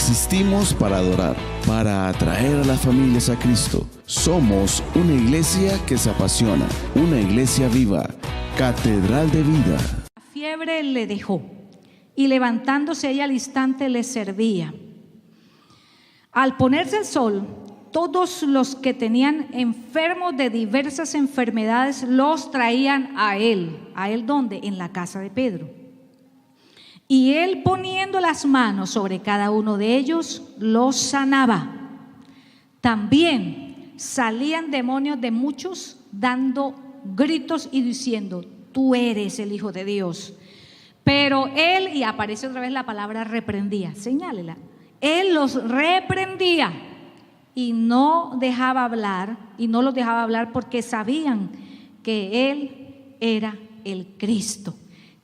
Existimos para adorar, para atraer a las familias a Cristo. Somos una iglesia que se apasiona, una iglesia viva, Catedral de Vida. La fiebre le dejó y levantándose ella al instante le servía. Al ponerse el sol, todos los que tenían enfermos de diversas enfermedades los traían a él. ¿A él dónde? En la casa de Pedro. Y él, poniendo las manos sobre cada uno de ellos, los sanaba. También salían demonios de muchos, dando gritos y diciendo: tú eres el Hijo de Dios. Pero él, y aparece otra vez la palabra reprendía, señálela, él los reprendía y no dejaba hablar, y no los dejaba hablar porque sabían que él era el Cristo.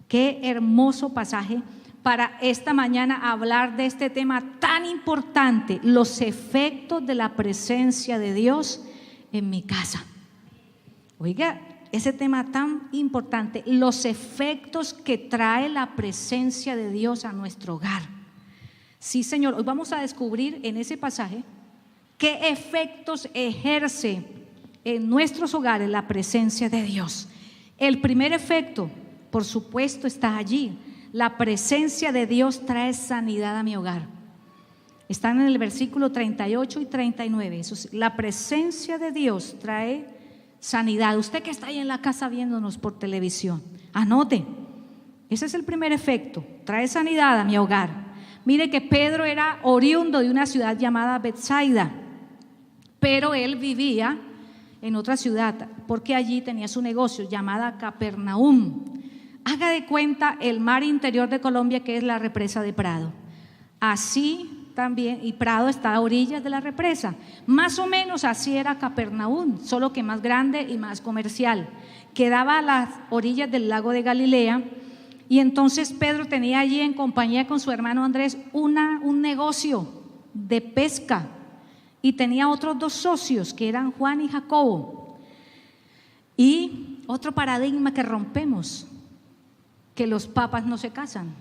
Qué hermoso pasaje para esta mañana hablar de este tema tan importante, los efectos de la presencia de Dios en mi casa. Oiga, ese tema tan importante, los efectos que trae la presencia de Dios a nuestro hogar. Sí, Señor, hoy vamos a descubrir en ese pasaje qué efectos ejerce en nuestros hogares la presencia de Dios. El primer efecto, por supuesto, está allí. La presencia de Dios trae sanidad a mi hogar. Están en el versículo 38 y 39. La presencia de Dios trae sanidad. Usted que está ahí en la casa viéndonos por televisión, anote, ese es el primer efecto, trae sanidad a mi hogar. Mire que Pedro era oriundo de una ciudad llamada Betsaida, pero él vivía en otra ciudad porque allí tenía su negocio llamada Capernaum. Haga de cuenta el mar interior de Colombia, que es la represa de Prado. Así también, y Prado está a orillas de la represa. Más o menos así era Capernaum, solo que más grande y más comercial. Quedaba a las orillas del lago de Galilea. Y entonces Pedro tenía allí, en compañía con su hermano Andrés, un negocio de pesca. Y tenía otros dos socios, que eran Juan y Jacobo. Y otro paradigma que rompemos: que los papas no se casan,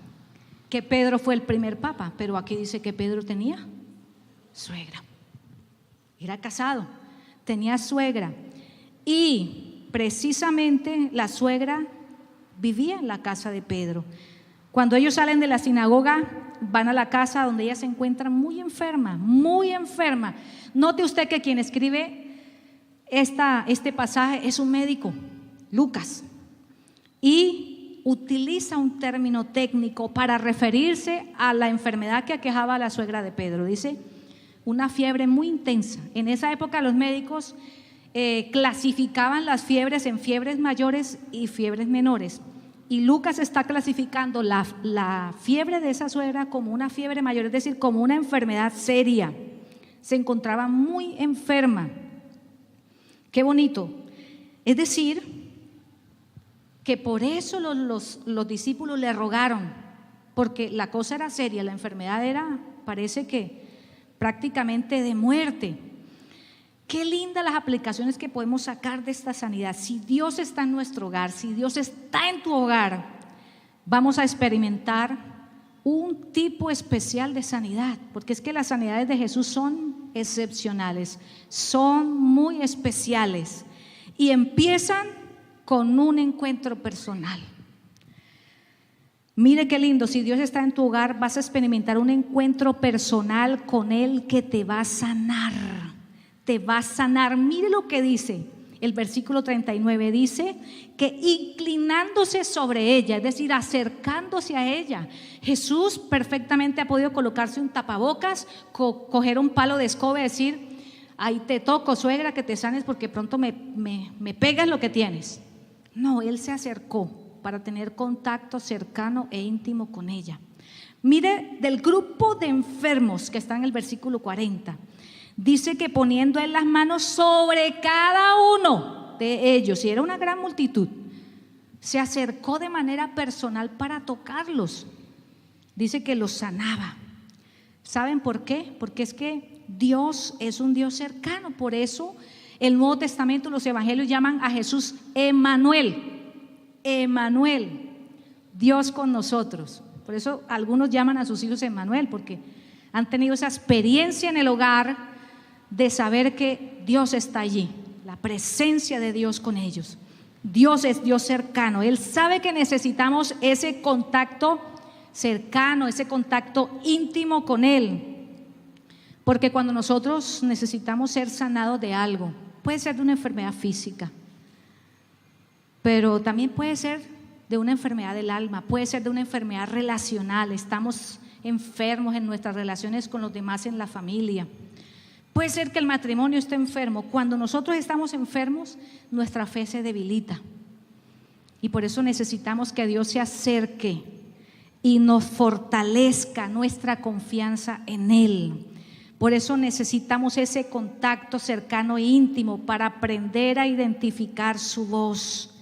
que Pedro fue el primer papa, pero aquí dice que Pedro tenía suegra, era casado, tenía suegra, y precisamente la suegra vivía en la casa de Pedro. Cuando ellos salen de la sinagoga, van a la casa donde ella se encuentra muy enferma, muy enferma. Note usted que quien escribe este pasaje es un médico, Lucas, y utiliza un término técnico para referirse a la enfermedad que aquejaba a la suegra de Pedro. Dice, una fiebre muy intensa. En esa época los médicos clasificaban las fiebres en fiebres mayores y fiebres menores. Y Lucas está clasificando la fiebre de esa suegra como una fiebre mayor, es decir, como una enfermedad seria. Se encontraba muy enferma. Qué bonito. Es decir, que por eso los discípulos le rogaron, porque la cosa era seria, la enfermedad era, parece que prácticamente de muerte. Qué lindas las aplicaciones que podemos sacar de esta sanidad. Si Dios está en nuestro hogar, si Dios está en tu hogar, vamos a experimentar un tipo especial de sanidad, porque es que las sanidades de Jesús son excepcionales, son muy especiales y empiezan con un encuentro personal. Mire qué lindo, si Dios está en tu hogar, vas a experimentar un encuentro personal con Él que te va a sanar, te va a sanar. Mire lo que dice el versículo 39, dice que inclinándose sobre ella, es decir, acercándose a ella, Jesús perfectamente ha podido colocarse un tapabocas, coger un palo de escoba y decir: ahí te toco, suegra, que te sanes porque pronto me pegas lo que tienes. No, él se acercó para tener contacto cercano e íntimo con ella. Mire, del grupo de enfermos que está en el versículo 40, dice que poniendo él las manos sobre cada uno de ellos, y era una gran multitud, se acercó de manera personal para tocarlos. Dice que los sanaba. ¿Saben por qué? Porque es que Dios es un Dios cercano. Por eso el Nuevo Testamento, los evangelios llaman a Jesús Emmanuel. Emmanuel, Dios con nosotros. Por eso algunos llaman a sus hijos Emmanuel, porque han tenido esa experiencia en el hogar de saber que Dios está allí, la presencia de Dios con ellos. Dios es Dios cercano. Él sabe que necesitamos ese contacto cercano, ese contacto íntimo con Él. Porque cuando nosotros necesitamos ser sanados de algo, puede ser de una enfermedad física, pero también puede ser de una enfermedad del alma, puede ser de una enfermedad relacional. Estamos enfermos en nuestras relaciones con los demás en la familia. Puede ser que el matrimonio esté enfermo. Cuando nosotros estamos enfermos, nuestra fe se debilita. Y por eso necesitamos que Dios se acerque y nos fortalezca nuestra confianza en Él. Por eso necesitamos ese contacto cercano e íntimo para aprender a identificar su voz,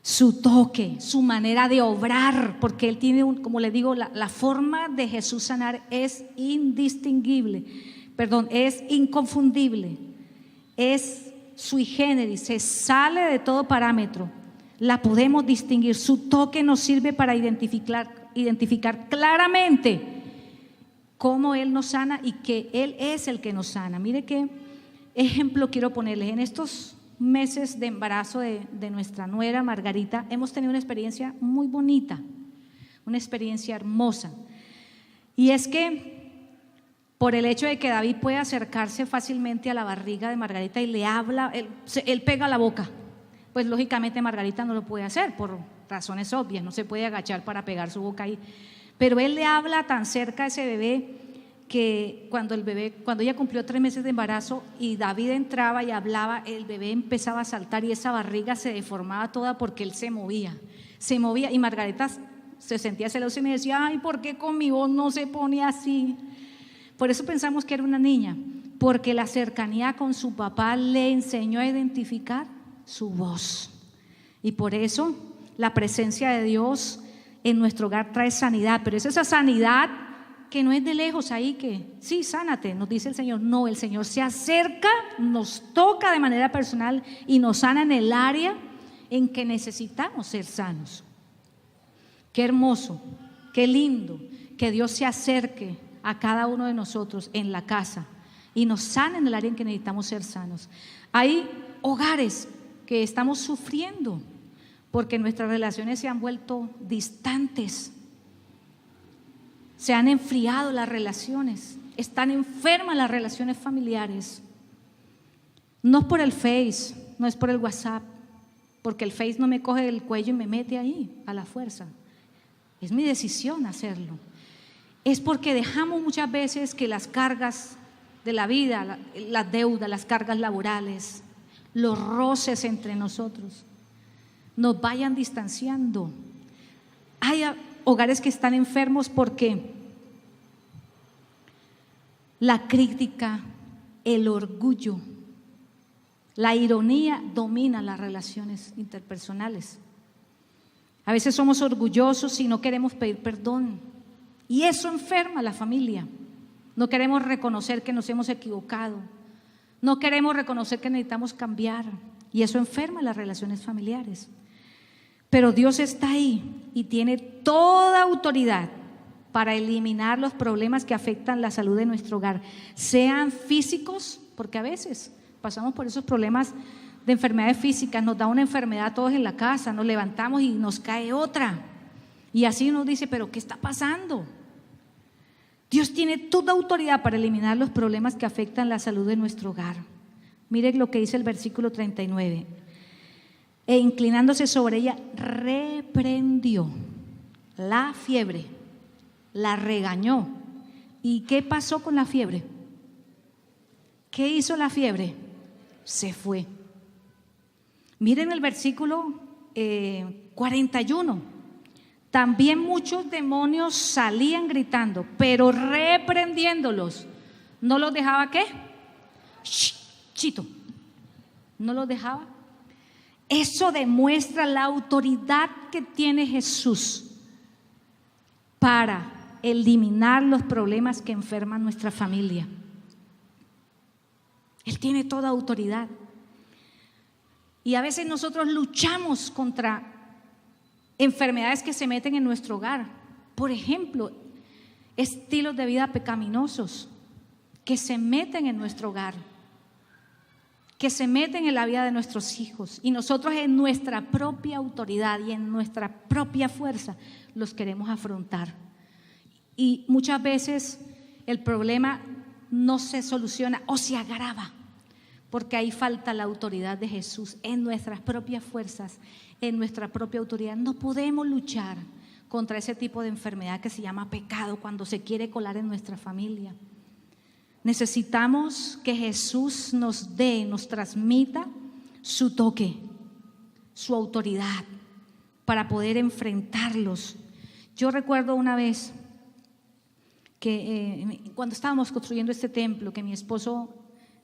su toque, su manera de obrar, porque Él tiene, como le digo, la forma de Jesús sanar es es inconfundible, es sui generis, se sale de todo parámetro, la podemos distinguir. Su toque nos sirve para identificar claramente cómo Él nos sana y que Él es el que nos sana. Mire qué ejemplo quiero ponerles. En estos meses de embarazo de nuestra nuera Margarita, hemos tenido una experiencia muy bonita, una experiencia hermosa. Y es que por el hecho de que David puede acercarse fácilmente a la barriga de Margarita y le habla, él pega la boca, pues lógicamente Margarita no lo puede hacer por razones obvias, no se puede agachar para pegar su boca ahí, pero él le habla tan cerca a ese bebé que cuando ella cumplió 3 meses de embarazo y David entraba y hablaba, el bebé empezaba a saltar y esa barriga se deformaba toda porque él se movía y Margarita se sentía celosa y me decía: ay, ¿por qué con mi voz no se pone así? Por eso pensamos que era una niña, porque la cercanía con su papá le enseñó a identificar su voz. Y por eso la presencia de Dios en nuestro hogar trae sanidad, pero es esa sanidad que no es de lejos ahí que, sí, sánate, nos dice el Señor. No, el Señor se acerca, nos toca de manera personal y nos sana en el área en que necesitamos ser sanos. Qué hermoso, qué lindo que Dios se acerque a cada uno de nosotros en la casa y nos sana en el área en que necesitamos ser sanos. Hay hogares que estamos sufriendo porque nuestras relaciones se han vuelto distantes, se han enfriado las relaciones, están enfermas las relaciones familiares. No es por el Face, no es por el WhatsApp, porque el Face no me coge del cuello y me mete ahí a la fuerza. Es mi decisión hacerlo. Es porque dejamos muchas veces que las cargas de la vida, las deudas, las cargas laborales, los roces entre nosotros nos vayan distanciando. Hay hogares que están enfermos porque la crítica, el orgullo, la ironía domina las relaciones interpersonales. A veces somos orgullosos y no queremos pedir perdón. Y eso enferma a la familia. No queremos reconocer que nos hemos equivocado. No queremos reconocer que necesitamos cambiar. Y eso enferma las relaciones familiares. Pero Dios está ahí y tiene toda autoridad para eliminar los problemas que afectan la salud de nuestro hogar. Sean físicos, porque a veces pasamos por esos problemas de enfermedades físicas. Nos da una enfermedad a todos en la casa, nos levantamos y nos cae otra. Y así uno dice: ¿pero qué está pasando? Dios tiene toda autoridad para eliminar los problemas que afectan la salud de nuestro hogar. Miren lo que dice el versículo 39. E inclinándose sobre ella, reprendió la fiebre, la regañó. ¿Y qué pasó con la fiebre? ¿Qué hizo la fiebre? Se fue. Miren el versículo 41. También muchos demonios salían gritando, pero reprendiéndolos, ¿no los dejaba qué? Chito, ¿no los dejaba? Eso demuestra la autoridad que tiene Jesús para eliminar los problemas que enferman nuestra familia. Él tiene toda autoridad. Y a veces nosotros luchamos contra enfermedades que se meten en nuestro hogar. Por ejemplo, estilos de vida pecaminosos que se meten en nuestro hogar, que se meten en la vida de nuestros hijos, y nosotros en nuestra propia autoridad y en nuestra propia fuerza los queremos afrontar. Y muchas veces el problema no se soluciona o se agrava porque ahí falta la autoridad de Jesús en nuestras propias fuerzas, en nuestra propia autoridad. No podemos luchar contra ese tipo de enfermedad que se llama pecado cuando se quiere colar en nuestra familia. Necesitamos que Jesús nos dé, nos transmita su toque, su autoridad para poder enfrentarlos. Yo recuerdo una vez que cuando estábamos construyendo este templo, que mi esposo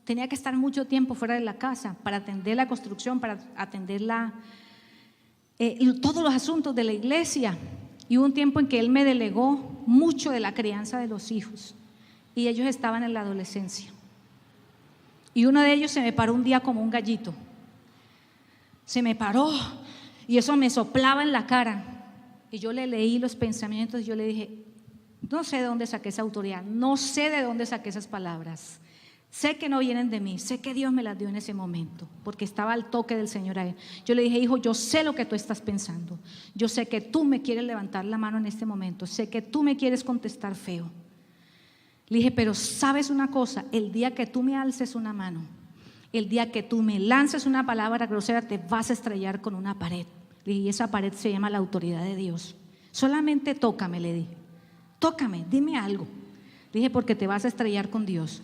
tenía que estar mucho tiempo fuera de la casa para atender la construcción, para atender todos los asuntos de la iglesia. Y hubo un tiempo en que él me delegó mucho de la crianza de los hijos, y ellos estaban en la adolescencia. Y uno de ellos se me paró un día como un gallito. Se me paró y eso me soplaba en la cara. Y yo le leí los pensamientos y yo le dije: no sé de dónde saqué esa autoridad, no sé de dónde saqué esas palabras. Sé que no vienen de mí, sé que Dios me las dio en ese momento, porque estaba al toque del Señor a él. Yo le dije: hijo, yo sé lo que tú estás pensando, yo sé que tú me quieres levantar la mano en este momento, sé que tú me quieres contestar feo. Le dije: pero sabes una cosa, el día que tú me alces una mano, el día que tú me lances una palabra grosera, te vas a estrellar con una pared. Le dije: y esa pared se llama la autoridad de Dios. Solamente tócame, le dije, tócame, dime algo. Le dije: porque te vas a estrellar con Dios.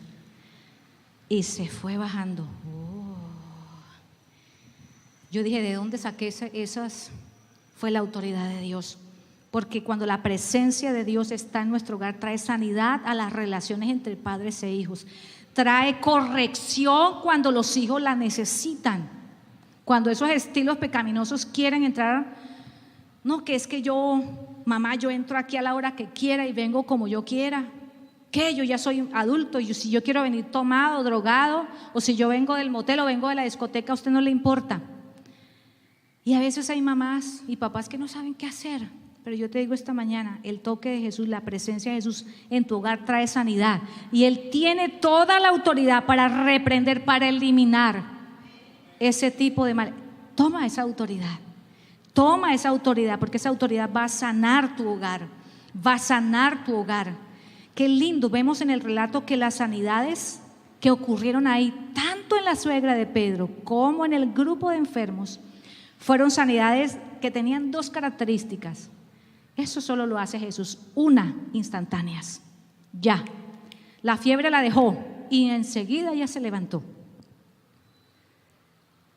Y se fue bajando. Yo dije: ¿de dónde saqué esas? Fue la autoridad de Dios. Porque cuando la presencia de Dios está en nuestro hogar, trae sanidad a las relaciones entre padres e hijos. Trae corrección cuando los hijos la necesitan. Cuando esos estilos pecaminosos quieren entrar, no, que es que yo, mamá, yo entro aquí a la hora que quiera y vengo como yo quiera. ¿Qué? Yo ya soy adulto, y si yo quiero venir tomado, drogado, o si yo vengo del motel o vengo de la discoteca, a usted no le importa. Y a veces hay mamás y papás que no saben qué hacer. Pero yo te digo esta mañana, el toque de Jesús, la presencia de Jesús en tu hogar trae sanidad, y Él tiene toda la autoridad para reprender, para eliminar ese tipo de mal. Toma esa autoridad, porque esa autoridad va a sanar tu hogar, va a sanar tu hogar. Qué lindo, vemos en el relato que las sanidades que ocurrieron ahí, tanto en la suegra de Pedro como en el grupo de enfermos, fueron sanidades que tenían dos características. Eso solo lo hace Jesús, una, instantáneas. Ya, la fiebre la dejó y enseguida ya se levantó.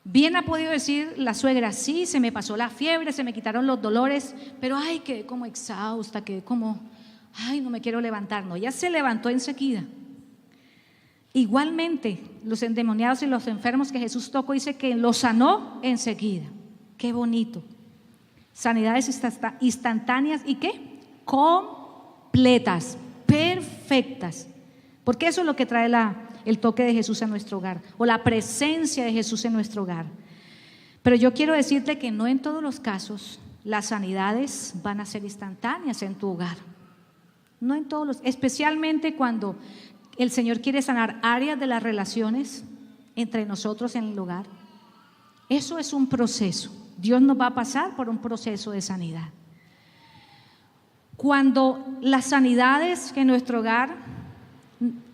Bien ha podido decir la suegra: sí, se me pasó la fiebre, se me quitaron los dolores, pero ay, quedé como exhausta, quedé como, ay, no me quiero levantar. No, ya se levantó enseguida. Igualmente, los endemoniados y los enfermos que Jesús tocó, dice que los sanó enseguida. Qué bonito. Sanidades instantáneas y ¿qué? Completas, perfectas. Porque eso es lo que trae el toque de Jesús a nuestro hogar, o la presencia de Jesús en nuestro hogar. Pero yo quiero decirte que no en todos los casos las sanidades van a ser instantáneas en tu hogar. No en todos los, especialmente cuando el Señor quiere sanar áreas de las relaciones entre nosotros en el hogar. Eso es un proceso. Dios nos va a pasar por un proceso de sanidad. Cuando las sanidades en nuestro hogar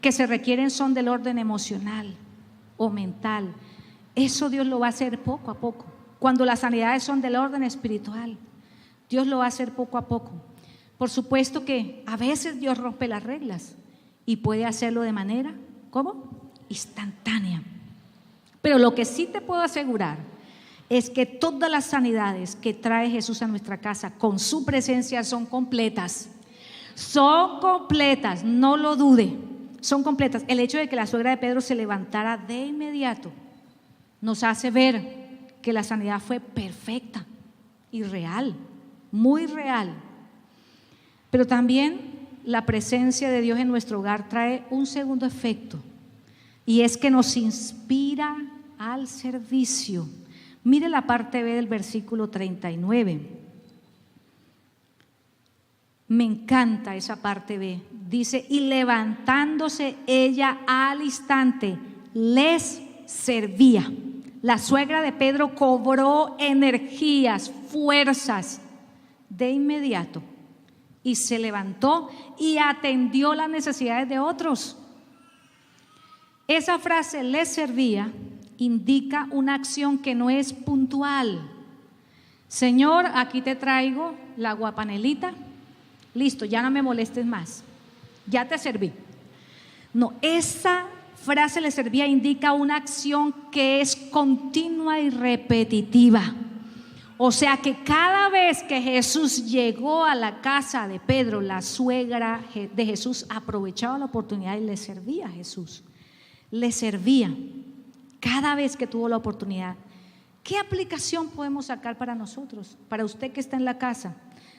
que se requieren son del orden emocional o mental, eso Dios lo va a hacer poco a poco. Cuando las sanidades son del orden espiritual, Dios lo va a hacer poco a poco. Por supuesto que a veces Dios rompe las reglas y puede hacerlo de manera, ¿cómo? Instantánea. Pero lo que sí te puedo asegurar es que todas las sanidades que trae Jesús a nuestra casa con su presencia son completas. Son completas, no lo dude, son completas. El hecho de que la suegra de Pedro se levantara de inmediato nos hace ver que la sanidad fue perfecta y real, muy real. Pero también la presencia de Dios en nuestro hogar trae un segundo efecto, y es que nos inspira al servicio. Mire la parte B del versículo 39. Me encanta esa parte B. Dice, y levantándose ella al instante, les servía. La suegra de Pedro cobró energías, fuerzas de inmediato y se levantó y atendió las necesidades de otros. Esa frase, les servía, indica una acción que no es puntual. Señor, aquí te traigo la aguapanelita. Listo, ya no me molestes más. Ya te serví. No, esa frase le servía indica una acción que es continua y repetitiva. O sea que cada vez que Jesús llegó a la casa de Pedro, la suegra de Jesús aprovechaba la oportunidad y le servía a Jesús. Le servía cada vez que tuvo la oportunidad. ¿Qué aplicación podemos sacar para nosotros? Para usted que está en la casa.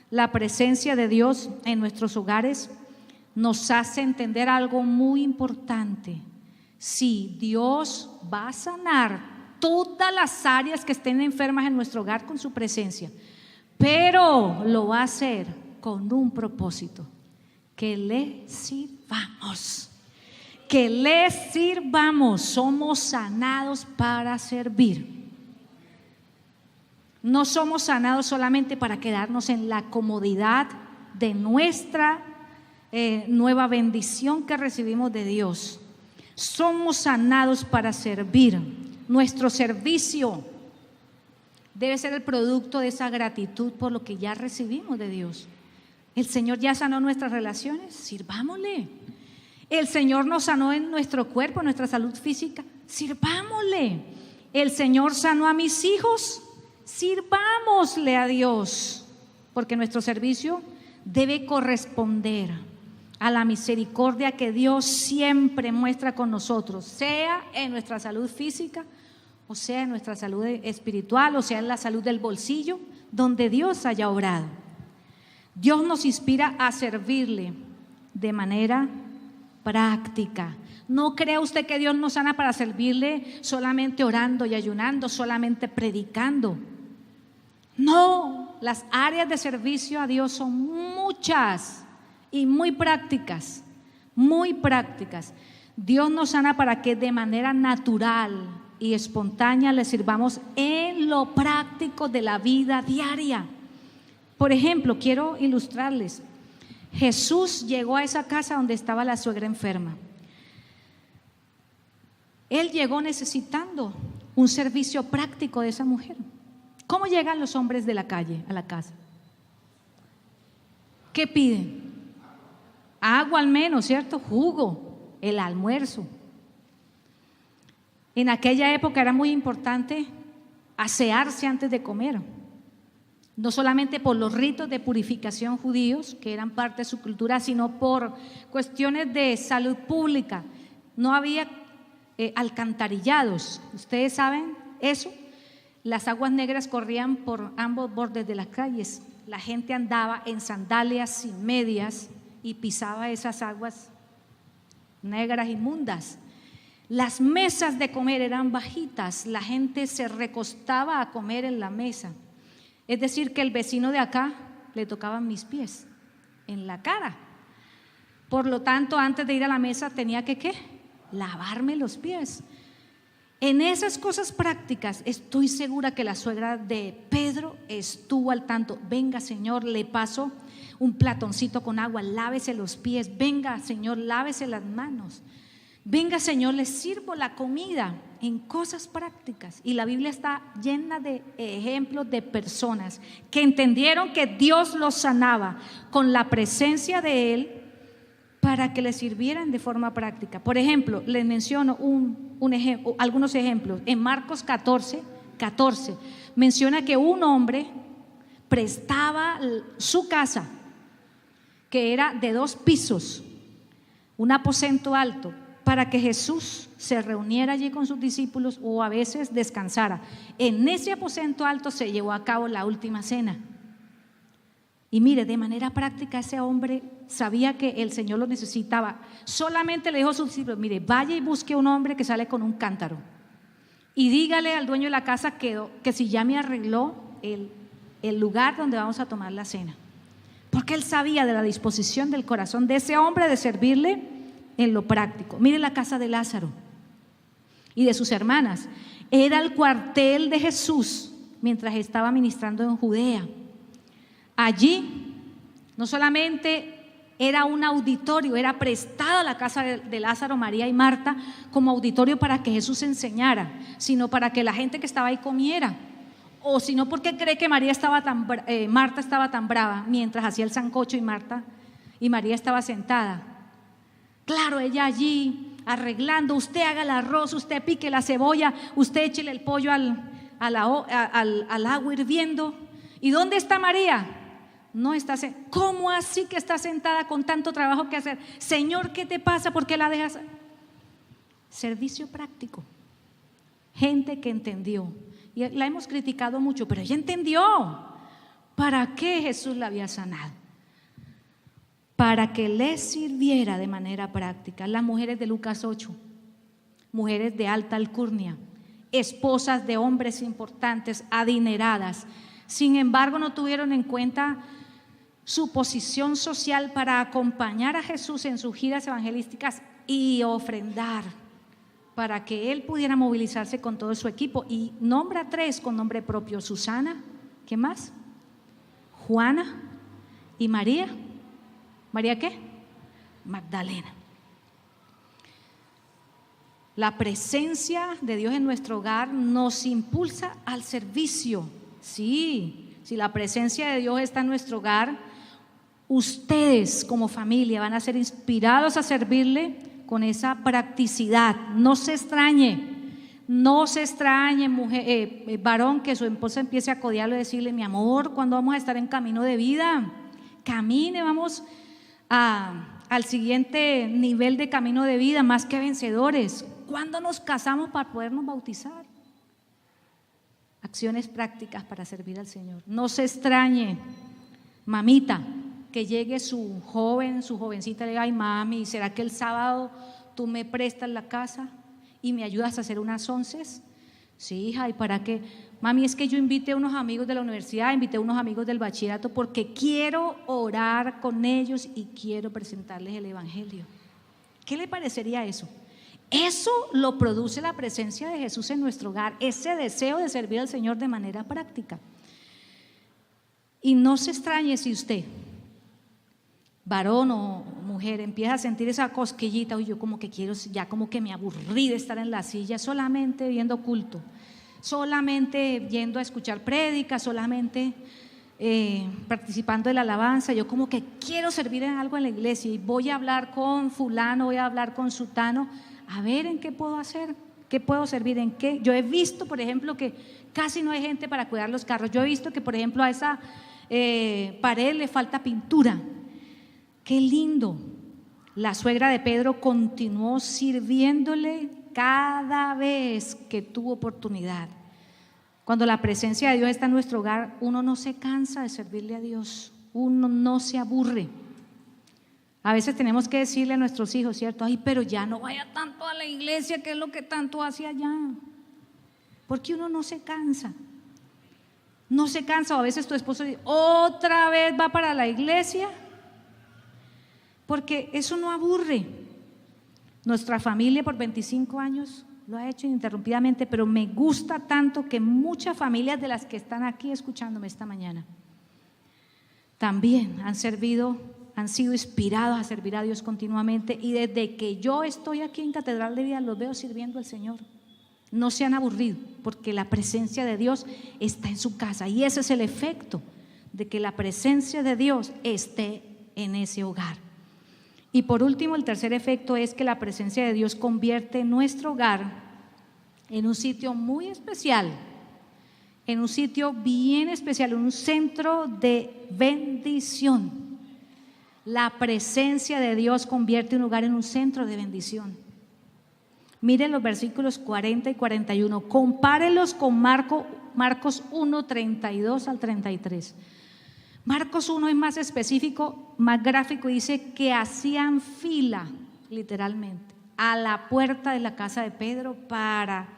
La presencia de Dios en nuestros hogares nos hace entender algo muy importante. Sí, Dios va a sanar todas las áreas que estén enfermas en nuestro hogar con su presencia, pero lo va a hacer con un propósito: que le sirvamos. Que le sirvamos. Somos sanados para servir. No somos sanados solamente para quedarnos en la comodidad de nuestra nueva bendición que recibimos de Dios. Somos sanados para servir. Nuestro servicio debe ser el producto de esa gratitud por lo que ya recibimos de Dios. El Señor ya sanó nuestras relaciones, sirvámosle. El Señor nos sanó en nuestro cuerpo, en nuestra salud física, sirvámosle. El Señor sanó a mis hijos, sirvámosle a Dios, porque nuestro servicio debe corresponder a la misericordia que Dios siempre muestra con nosotros, sea en nuestra salud física, o sea en nuestra salud espiritual, o sea en la salud del bolsillo, donde Dios haya obrado. Dios nos inspira a servirle de manera práctica. No crea usted que Dios nos sana para servirle solamente orando y ayunando, solamente predicando. No, las áreas de servicio a Dios son muchas y muy prácticas, muy prácticas. Dios nos sana para que de manera natural y espontánea le sirvamos en lo práctico de la vida diaria. Por ejemplo, quiero ilustrarles. Jesús llegó a esa casa donde estaba la suegra enferma. Él llegó necesitando un servicio práctico de esa mujer. ¿Cómo llegan los hombres de la calle a la casa? ¿Qué piden? Agua al menos, ¿cierto? Jugo, el almuerzo. En aquella época era muy importante asearse antes de comer. No solamente por los ritos de purificación judíos, que eran parte de su cultura, sino por cuestiones de salud pública. No había alcantarillados. ¿Ustedes saben eso? Las aguas negras corrían por ambos bordes de las calles. La gente andaba en sandalias sin medias y pisaba esas aguas negras inmundas. Las mesas de comer eran bajitas. La gente se recostaba a comer en la mesa. Es decir, que el vecino de acá le tocaban mis pies en la cara. Por lo tanto, antes de ir a la mesa tenía que ¿qué? Lavarme los pies. En esas cosas prácticas estoy segura que la suegra de Pedro estuvo al tanto. Venga, Señor, le paso un platoncito con agua, lávese los pies. Venga, Señor, lávese las manos. Venga, Señor, le sirvo la comida. En cosas prácticas. Y la Biblia está llena de ejemplos de personas que entendieron que Dios los sanaba con la presencia de Él para que le sirvieran de forma práctica. Por ejemplo, les menciono algunos ejemplos. En Marcos 14 menciona que un hombre prestaba su casa, que era de 2 pisos, un aposento alto, para que Jesús se reuniera allí con sus discípulos o a veces descansara. En ese aposento alto se llevó a cabo la última cena. Y mire, de manera práctica ese hombre sabía que el Señor lo necesitaba. Solamente le dijo a sus discípulos: mire, vaya y busque un hombre que sale con un cántaro y dígale al dueño de la casa que si ya me arregló el lugar donde vamos a tomar la cena. porque él sabía de la disposición del corazón de ese hombre de servirle en lo práctico. Mire la casa de Lázaro y de sus hermanas. Era el cuartel de Jesús mientras estaba ministrando en Judea. Allí no solamente era un auditorio, era prestada la casa de Lázaro, María y Marta como auditorio para que Jesús enseñara, sino para que la gente que estaba ahí comiera. O si no, porque cree que Marta estaba tan brava mientras hacía el sancocho y María estaba sentada. Claro, ella allí arreglando, usted haga el arroz, usted pique la cebolla, usted échele el pollo al agua hirviendo. ¿Y dónde está María? No está. ¿Cómo así que está sentada con tanto trabajo que hacer? Señor, ¿qué te pasa? ¿Por qué la dejas? Servicio práctico. Gente que entendió. Y la hemos criticado mucho, pero ella entendió para qué Jesús la había sanado. Para que le sirviera de manera práctica. Las mujeres de Lucas 8, mujeres de alta alcurnia, esposas de hombres importantes, adineradas. Sin embargo, no tuvieron en cuenta su posición social para acompañar a Jesús en sus giras evangelísticas y ofrendar para que él pudiera movilizarse con todo su equipo. Y nombra 3 con nombre propio: Susana, ¿qué más? Juana y María. ¿María qué? Magdalena. La presencia de Dios en nuestro hogar nos impulsa al servicio. Sí, si la presencia de Dios está en nuestro hogar, ustedes como familia van a ser inspirados a servirle con esa practicidad. No se extrañe, mujer, varón, que su esposa empiece a codearlo y decirle: mi amor, ¿cuándo vamos a estar en camino de vida? Camine, vamos al siguiente nivel de camino de vida, más que vencedores. ¿Cuándo nos casamos para podernos bautizar? Acciones prácticas para servir al Señor. No se extrañe, mamita, que llegue su jovencita y le diga: ay, mami, ¿será que el sábado tú me prestas la casa y me ayudas a hacer unas onces? Sí, hija, ¿y para qué? Mami, es que yo invité a unos amigos de la universidad, invité a unos amigos del bachillerato porque quiero orar con ellos y quiero presentarles el evangelio. ¿Qué le parecería eso? Eso lo produce la presencia de Jesús en nuestro hogar, ese deseo de servir al Señor de manera práctica. Y no se extrañe si usted, varón o mujer, empieza a sentir esa cosquillita: uy, yo como que quiero, ya como que me aburrí de estar en la silla solamente viendo culto, solamente yendo a escuchar prédicas, solamente participando de la alabanza. Yo como que quiero servir en algo en la iglesia y voy a hablar con fulano, voy a hablar con sutano, a ver en qué puedo hacer, qué puedo servir, en qué. Yo he visto, por ejemplo, que casi no hay gente para cuidar los carros. Yo he visto que, por ejemplo, a esa pared le falta pintura. Qué lindo. La suegra de Pedro continuó sirviéndole cada vez que tuvo oportunidad. Cuando la presencia de Dios está en nuestro hogar, uno no se cansa de servirle a Dios, uno no se aburre. A veces tenemos que decirle a nuestros hijos, ¿cierto? Ay, pero ya no vaya tanto a la iglesia, que es lo que tanto hace allá. Porque uno no se cansa. No se cansa. O a veces tu esposo dice: otra vez va para la iglesia. Porque eso no aburre. Nuestra familia por 25 años lo ha hecho ininterrumpidamente, pero me gusta tanto que muchas familias de las que están aquí escuchándome esta mañana también han sido inspirados a servir a Dios continuamente, y desde que yo estoy aquí en Catedral de Vida los veo sirviendo al Señor. No se han aburrido porque la presencia de Dios está en su casa, y ese es el efecto de que la presencia de Dios esté en ese hogar. Y por último, el tercer efecto es que la presencia de Dios convierte nuestro hogar en un sitio muy especial, en un sitio bien especial, en un centro de bendición. La presencia de Dios convierte un lugar en un centro de bendición. Miren los versículos 40 y 41, compárelos con Marcos 1, 32 al 33. Marcos 1 es más específico, más gráfico, y dice que hacían fila, literalmente, a la puerta de la casa de Pedro para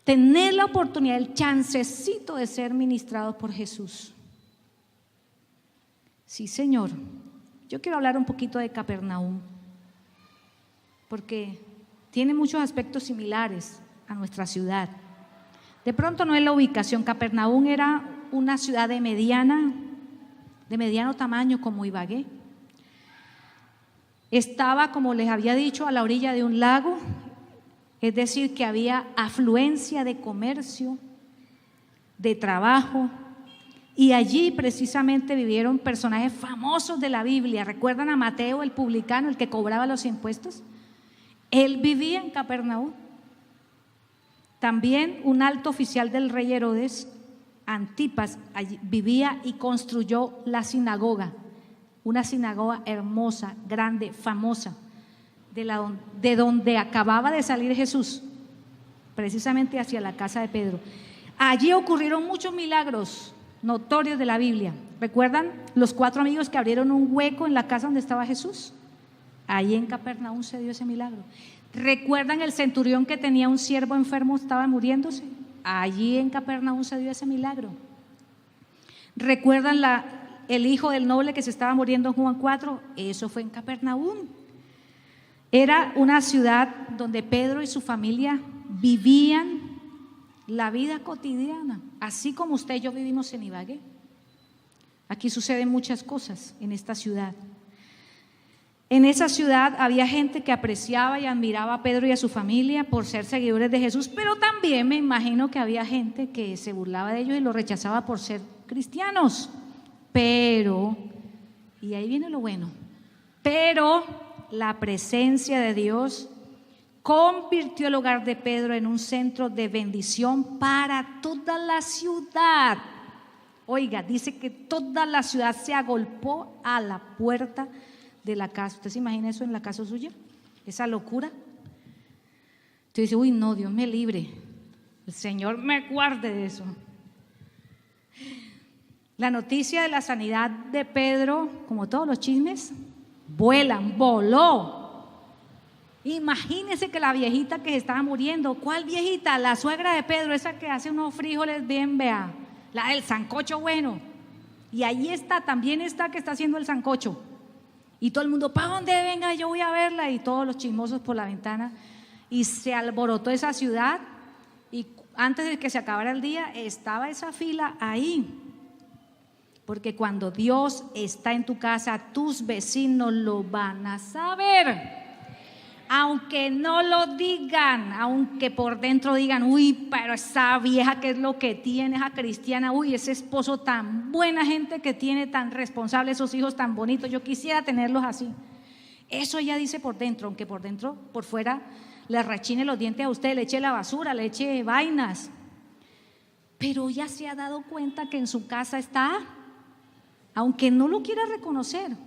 tener la oportunidad, el chancecito de ser ministrados por Jesús. Sí, Señor. Yo quiero hablar un poquito de Capernaum, porque tiene muchos aspectos similares a nuestra ciudad. De pronto no es la ubicación. Capernaum era una ciudad de mediano tamaño como Ibagué. Estaba, como les había dicho, a la orilla de un lago, es decir, que había afluencia de comercio, de trabajo, y allí precisamente vivieron personajes famosos de la Biblia. ¿Recuerdan a Mateo, el publicano, el que cobraba los impuestos? Él vivía en Capernaum. También un alto oficial del rey Herodes, Antipas, allí vivía y construyó la sinagoga, una sinagoga hermosa, grande, famosa, de donde acababa de salir Jesús, precisamente hacia la casa de Pedro. Allí ocurrieron muchos milagros notorios de la Biblia. ¿Recuerdan los 4 amigos que abrieron un hueco en la casa donde estaba Jesús? Allí en Capernaum se dio ese milagro. ¿Recuerdan el centurión que tenía un siervo enfermo, estaba muriéndose? Allí en Capernaum se dio ese milagro. ¿Recuerdan el hijo del noble que se estaba muriendo en Juan 4? Eso fue en Capernaum. Era una ciudad donde Pedro y su familia vivían la vida cotidiana, así como usted y yo vivimos en Ibagué. Aquí suceden muchas cosas en esta ciudad. En esa ciudad había gente que apreciaba y admiraba a Pedro y a su familia por ser seguidores de Jesús, pero también me imagino que había gente que se burlaba de ellos y los rechazaba por ser cristianos. Pero, y ahí viene lo bueno, pero la presencia de Dios convirtió el hogar de Pedro en un centro de bendición para toda la ciudad. Oiga, dice que toda la ciudad se agolpó a la puerta de la casa. ¿Usted se imagina eso en la casa suya? Esa locura. Usted dice, uy, no, Dios me libre, el Señor me guarde de eso. La noticia de la sanidad de Pedro, como todos los chismes, voló. Imagínese que la viejita que estaba muriendo, ¿cuál viejita? La suegra de Pedro, esa que hace unos frijoles bien, vea, la del sancocho bueno. Y ahí está, también está que está haciendo el sancocho. Y todo el mundo, ¿para dónde? Venga, yo voy a verla. Y todos los chismosos por la ventana. Y se alborotó esa ciudad. Y antes de que se acabara el día, estaba esa fila ahí. Porque cuando Dios está en tu casa, tus vecinos lo van a saber. Aunque no lo digan, aunque por dentro digan, uy, pero esa vieja, ¿qué es lo que tiene esa cristiana? Uy, ese esposo tan buena gente que tiene, tan responsable, esos hijos tan bonitos, yo quisiera tenerlos así. Eso ella dice por dentro, aunque por dentro, por fuera, le rechine los dientes a usted, le eche la basura, le eche vainas. Pero ya se ha dado cuenta que en su casa está, aunque no lo quiera reconocer,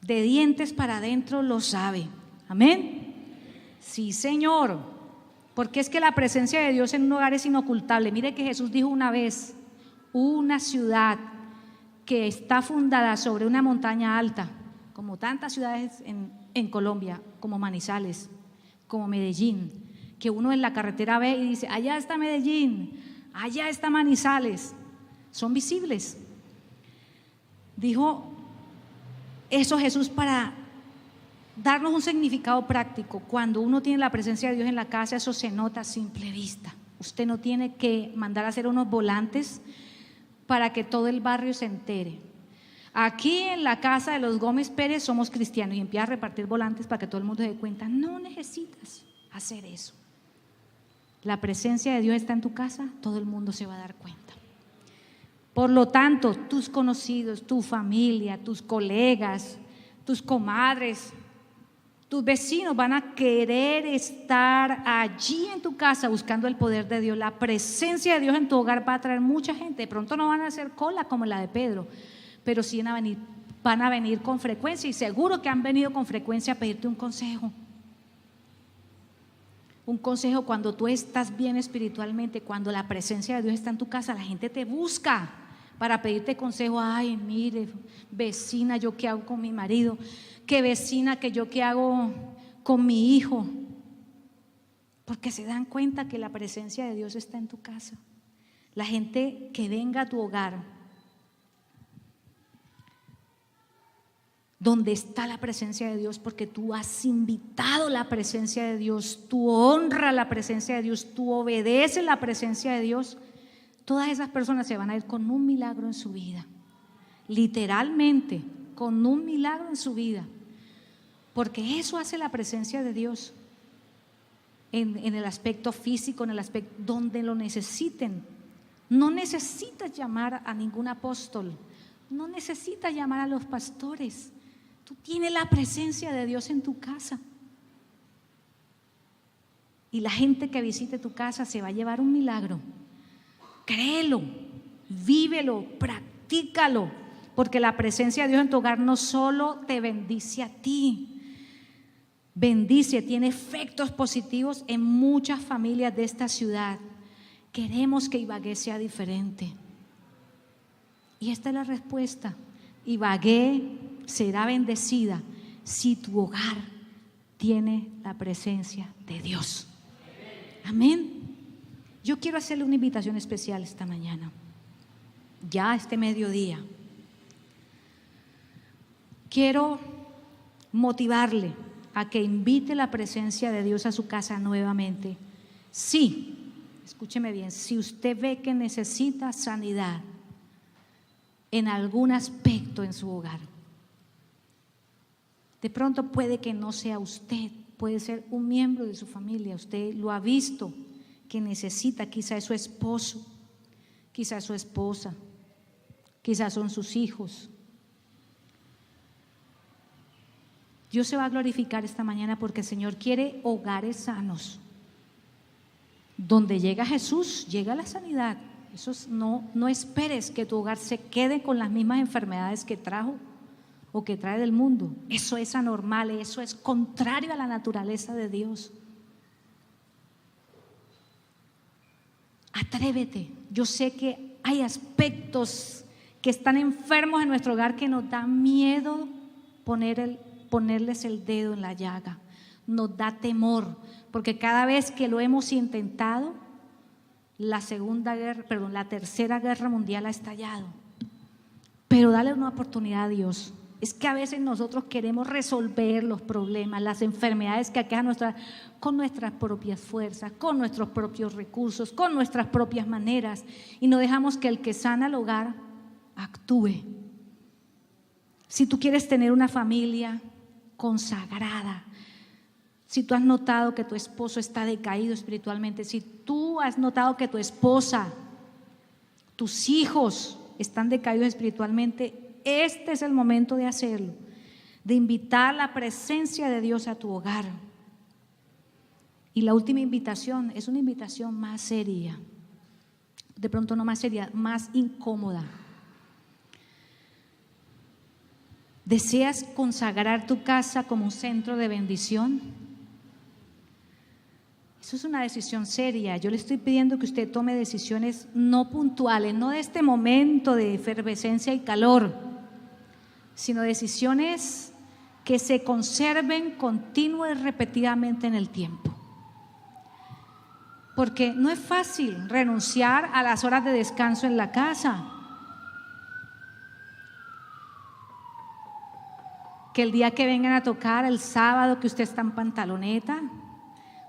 de dientes para adentro lo sabe. Amén. Sí, Señor. Porque es que la presencia de Dios en un hogar es inocultable. Mire que Jesús dijo una vez, una ciudad que está fundada sobre una montaña alta, como tantas ciudades en Colombia, como Manizales, como Medellín, que uno en la carretera ve y dice, allá está Medellín, allá está Manizales, son visibles. Dijo eso Jesús para darnos un significado práctico. Cuando uno tiene la presencia de Dios en la casa, eso se nota a simple vista. Usted no tiene que mandar a hacer unos volantes para que todo el barrio se entere. Aquí en la casa de los Gómez Pérez somos cristianos, y empieza a repartir volantes para que todo el mundo se dé cuenta. No necesitas hacer eso. La presencia de Dios está en tu casa, todo el mundo se va a dar cuenta. Por lo tanto, tus conocidos, tu familia, tus colegas, tus comadres, tus vecinos van a querer estar allí en tu casa buscando el poder de Dios. La presencia de Dios en tu hogar va a traer mucha gente. De pronto no van a hacer cola como la de Pedro, pero sí van a venir con frecuencia, y seguro que han venido con frecuencia a pedirte un consejo. Un consejo cuando tú estás bien espiritualmente, cuando la presencia de Dios está en tu casa, la gente te busca para pedirte consejo. Ay, mire, vecina, ¿yo qué hago con mi marido? ¿Qué vecina, que yo qué hago con mi hijo? Porque se dan cuenta que la presencia de Dios está en tu casa. La gente que venga a tu hogar donde está la presencia de Dios, porque tú has invitado la presencia de Dios, tú honras la presencia de Dios, tú obedeces la presencia de Dios, todas esas personas se van a ir con un milagro en su vida, literalmente con un milagro en su vida, porque eso hace la presencia de Dios en el aspecto físico, en el aspecto donde lo necesiten. No necesitas llamar a ningún apóstol, no necesitas llamar a los pastores. Tú tienes la presencia de Dios en tu casa. Y la gente que visite tu casa se va a llevar un milagro. Créelo, vívelo, practícalo, porque la presencia de Dios en tu hogar no solo te bendice a ti, bendice, tiene efectos positivos en muchas familias de esta ciudad. Queremos que Ibagué sea diferente. Y esta es la respuesta. Ibagué será bendecida si tu hogar tiene la presencia de Dios. Amén. Yo quiero hacerle una invitación especial esta mañana, ya este mediodía. Quiero motivarle a que invite la presencia de Dios a su casa nuevamente. Sí, escúcheme bien, si usted ve que necesita sanidad en algún aspecto en su hogar, de pronto puede que no sea usted, puede ser un miembro de su familia, usted lo ha visto que necesita, quizás es su esposo, quizás es su esposa, quizás son sus hijos. Dios se va a glorificar esta mañana porque el Señor quiere hogares sanos. Donde llega Jesús, llega la sanidad. Eso no esperes que tu hogar se quede con las mismas enfermedades que trajo o que trae del mundo. Eso es anormal, eso es contrario a la naturaleza de Dios. Atrévete. Yo sé que hay aspectos que están enfermos en nuestro hogar que nos da miedo ponerles el dedo en la llaga. Nos da temor, porque cada vez que lo hemos intentado, la Tercera Guerra Mundial ha estallado. Pero dale una oportunidad a Dios. Es que a veces nosotros queremos resolver los problemas, las enfermedades que aquejan con nuestras propias fuerzas, con nuestros propios recursos, con nuestras propias maneras, y no dejamos que el que sana el hogar actúe. Si tú quieres tener una familia consagrada, si tú has notado que tu esposo está decaído espiritualmente, si tú has notado que tu esposa, tus hijos están decaídos espiritualmente, este es el momento de hacerlo, de invitar la presencia de Dios a tu hogar. Y la última invitación es una invitación más seria, de pronto no más seria, más incómoda. ¿Deseas consagrar tu casa como un centro de bendición? Eso es una decisión seria. Yo le estoy pidiendo que usted tome decisiones no puntuales, no de este momento de efervescencia y calor, sino decisiones que se conserven continua y repetidamente en el tiempo. Porque no es fácil renunciar a las horas de descanso en la casa. Que el día que vengan a tocar, el sábado, que usted está en pantaloneta,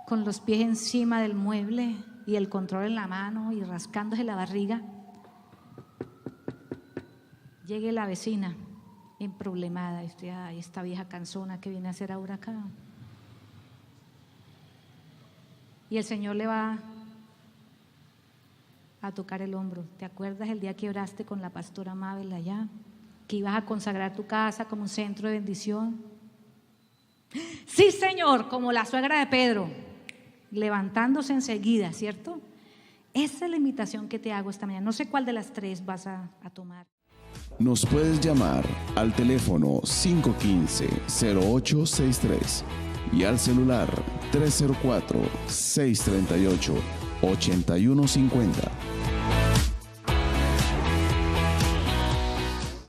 con los pies encima del mueble y el control en la mano y rascándose la barriga, llegue la vecina emproblemada y usted, ay, esta vieja cansona que viene a hacer ahora acá. Y el Señor le va a tocar el hombro. ¿Te acuerdas el día que oraste con la pastora Mabel allá? Que ibas a consagrar tu casa como un centro de bendición. Sí, Señor, como la suegra de Pedro, levantándose enseguida, ¿cierto? Esa es la invitación que te hago esta mañana. No sé cuál de las tres vas a tomar. Nos puedes llamar al teléfono 515-0863 y al celular 304-638-8150.